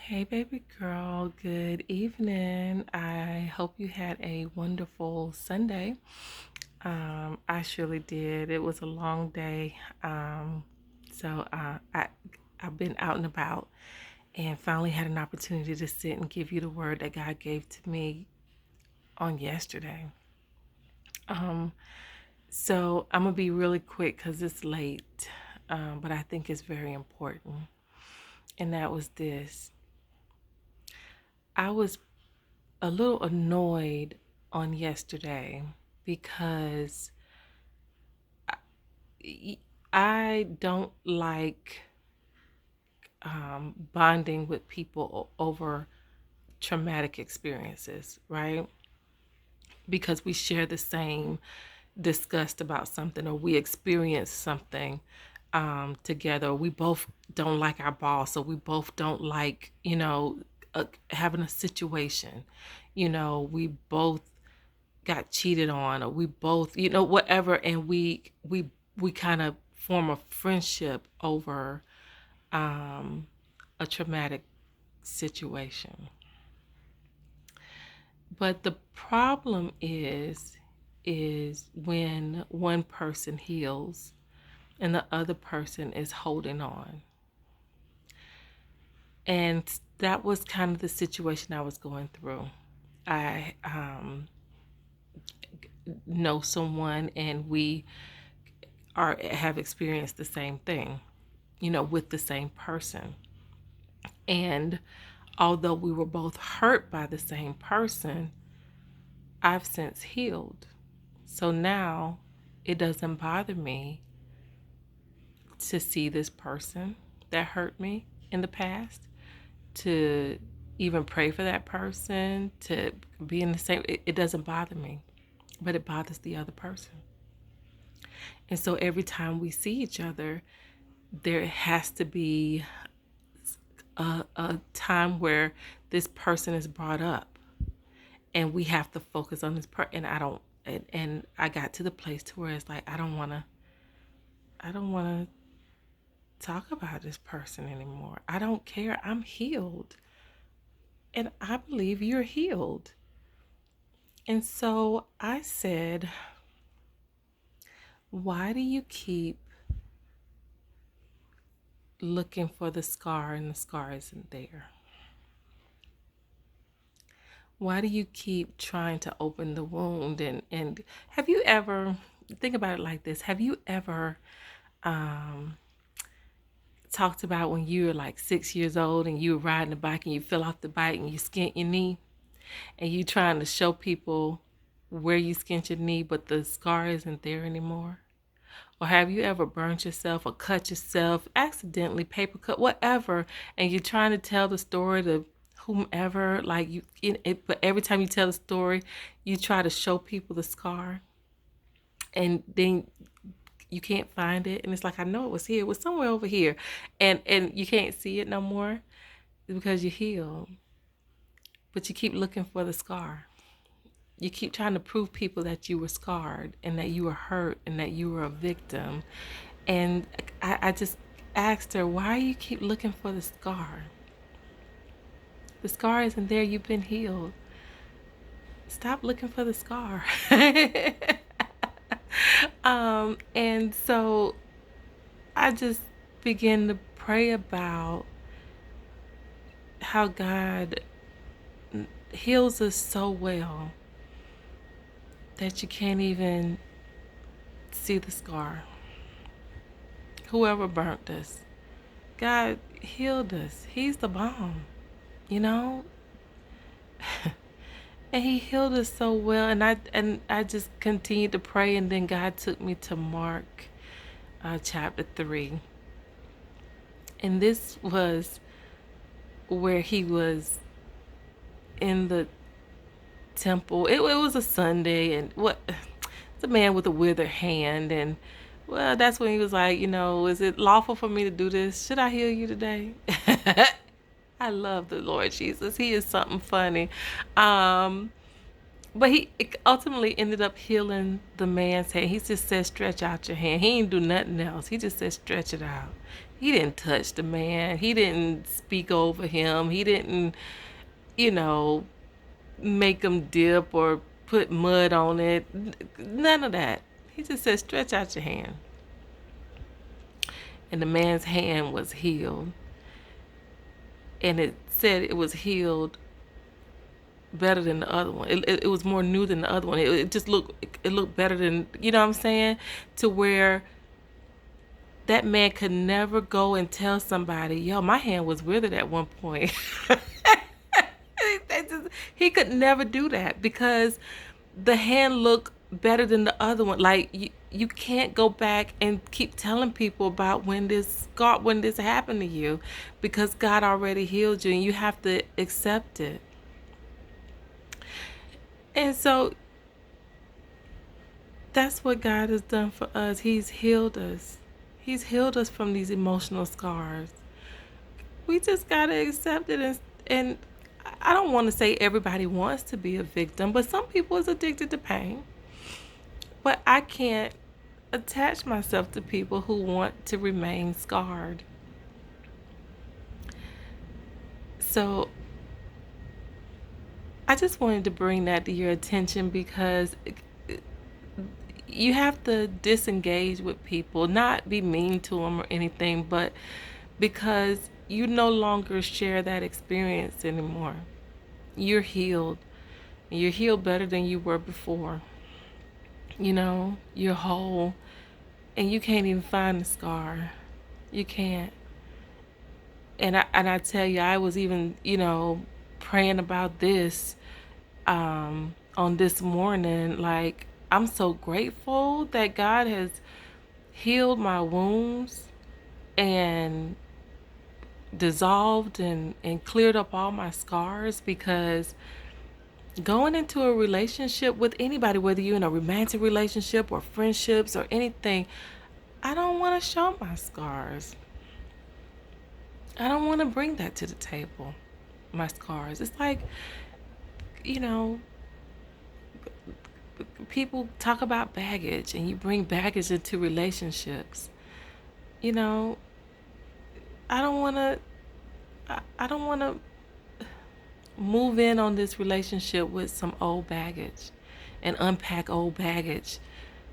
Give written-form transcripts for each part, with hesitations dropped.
Hey, baby girl, good evening. I hope you had a wonderful Sunday. I surely did. It was a long day. I've been out and about and finally had an opportunity to sit and give you the word that God gave to me on yesterday. So I'm going to be really quick because it's late, but I think it's very important. And that was this. I was a little annoyed on yesterday because I don't like bonding with people over traumatic experiences, right? Because we share the same disgust about something or we experience something together. We both don't like our boss, or we both don't like, having a situation. We both got cheated on, or we both, whatever, and we kind of form a friendship over a traumatic situation. But the problem is when one person heals and the other person is holding on. And that was kind of the situation I was going through. I know someone, and we have experienced the same thing, with the same person. And although we were both hurt by the same person, I've since healed. So now it doesn't bother me to see this person that hurt me in the past, to even pray for that person, to be in the same, it doesn't bother me, but it bothers the other person. And so every time we see each other, there has to be a time where this person is brought up, and we have to focus on this part. And I got to the place to where it's like, I don't want to talk about this person anymore. I don't care. I'm healed, and I believe you're healed. And so I said, why do you keep looking for the scar and the scar isn't there? Why do you keep trying to open the wound? And have you ever, think about it like this, have you ever talked about when you were like 6 years old and you were riding a bike and you fell off the bike and you skint your knee, and you trying to show people where you skint your knee, but the scar isn't there anymore? Or have you ever burnt yourself or cut yourself accidentally, paper cut, whatever, and you're trying to tell the story to whomever, like but every time you tell the story, you try to show people the scar, and then you can't find it, and it's like, I know it was here, it was somewhere over here, and you can't see it no more because you healed, but you keep looking for the scar. You keep trying to prove people that you were scarred and that you were hurt and that you were a victim. And I just asked her, why you keep looking for the scar? The scar isn't there. You've been healed. Stop looking for the scar. And so I just began to pray about how God heals us so well that you can't even see the scar. Whoever burnt us, God healed us. He's the bomb, you know? And he healed us so well, and I just continued to pray, and then God took me to Mark chapter 3. And this was where he was in the temple. It was a Sunday, and it's a man with a withered hand, and well, that's when he was like, is it lawful for me to do this? Should I heal you today? I love the Lord Jesus. He is something funny. But he ultimately ended up healing the man's hand. He just said, stretch out your hand. He ain't do nothing else. He just said, stretch it out. He didn't touch the man. He didn't speak over him. He didn't, you know, make him dip or put mud on it. None of that. He just said, stretch out your hand. And the man's hand was healed. And it said it was healed better than the other one. It was more new than the other one. It just it looked better than, you know what I'm saying? To where that man could never go and tell somebody, yo, my hand was withered at one point. He could never do that because the hand looked better than the other one. Like you can't go back and keep telling people about when this happened to you, because God already healed you and you have to accept it. And so that's what God has done for us. He's healed us. He's healed us from these emotional scars. We just got to accept it. And I don't want to say everybody wants to be a victim, but some people is addicted to pain. But I can't attach myself to people who want to remain scarred. So I just wanted to bring that to your attention, because you have to disengage with people, not be mean to them or anything, but because you no longer share that experience anymore. You're healed. You're healed better than you were before. You know, you're whole, and you can't even find the scar. You can't. And I tell you, I was even, praying about this on this morning. Like, I'm so grateful that God has healed my wounds and dissolved and cleared up all my scars, because going into a relationship with anybody, whether you're in a romantic relationship or friendships or anything, I don't want to show my scars. I don't want to bring that to the table, my scars. It's like, you know, people talk about baggage, and you bring baggage into relationships. You know, I don't want to I don't want to move in on this relationship with some old baggage and unpack old baggage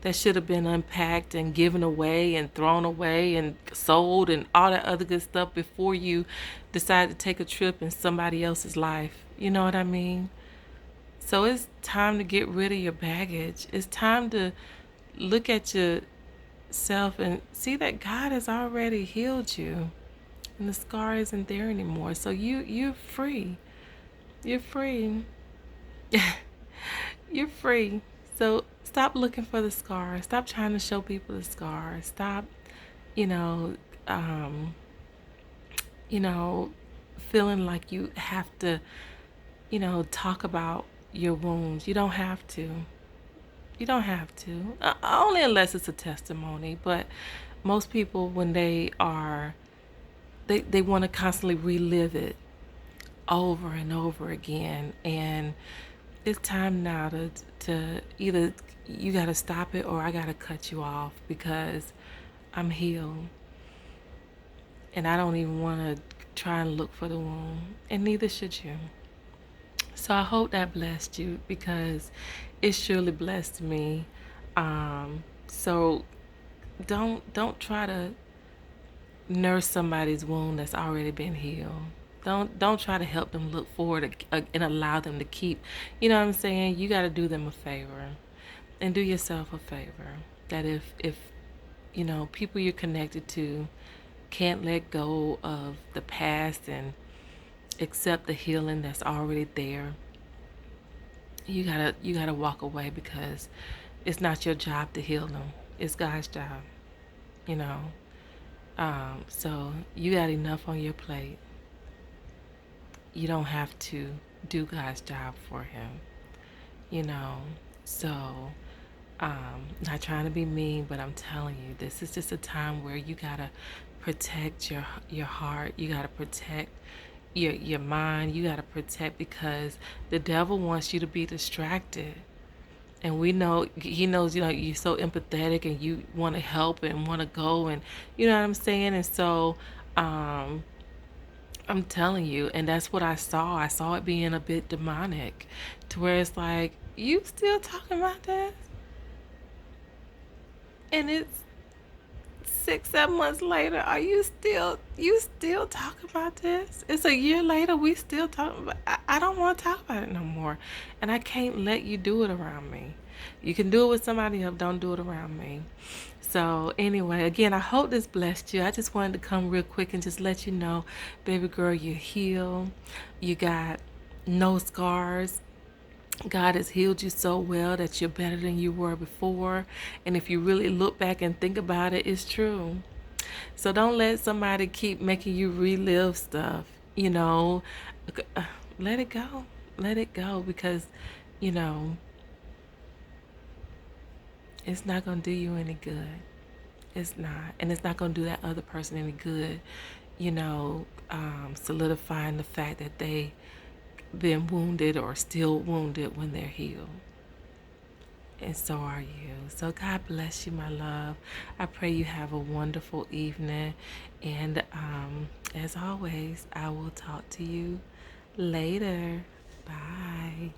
that should have been unpacked and given away and thrown away and sold and all that other good stuff before you decide to take a trip in somebody else's life. You know what I mean? So it's time to get rid of your baggage. It's time to look at yourself and see that God has already healed you and the scar isn't there anymore. So you're free. You're free. You're free. So stop looking for the scar. Stop trying to show people the scar. Stop, you know, um, feeling like you have to, talk about your wounds. You don't have to. You don't have to. Only unless it's a testimony. But most people, when they want to constantly relive it over and over again, and it's time now to either you got to stop it or I got to cut you off, because I'm healed and I don't even want to try and look for the wound, and neither should you. So I hope that blessed you, because it surely blessed me. So don't try to nurse somebody's wound that's already been healed. Don't try to help them look forward and allow them to keep. You know what I'm saying? You got to do them a favor, and do yourself a favor. That if people you're connected to can't let go of the past and accept the healing that's already there, you gotta walk away, because it's not your job to heal them. It's God's job. You know. So you got enough on your plate. You don't have to do God's job for him, you know. So, not trying to be mean, but I'm telling you, this is just a time where you gotta protect your heart. You gotta protect your mind. You gotta protect, because the devil wants you to be distracted. And we know he knows, you're so empathetic and you want to help and want to go, and you know what I'm saying. And so um I'm telling you, and that's what I saw it being a bit demonic, to where it's like, you still talking about this, and it's 6, 7 months later. Are you still talking about this? It's a year later. We still talking about. I don't want to talk about it no more, and I can't let you do it around me. You can do it with somebody else. Don't do it around me. So anyway, again, I hope this blessed you. I just wanted to come real quick and just let you know, baby girl, you're healed. You got no scars. God has healed you so well that you're better than you were before. And if you really look back and think about it, it's true. So don't let somebody keep making you relive stuff, you know. Let it go. Let it go, because, you know, it's not going to do you any good. It's not. And it's not going to do that other person any good, solidifying the fact that they been wounded or still wounded when they're healed. And so are you. So God bless you, my love. I pray you have a wonderful evening. And as always, I will talk to you later. Bye.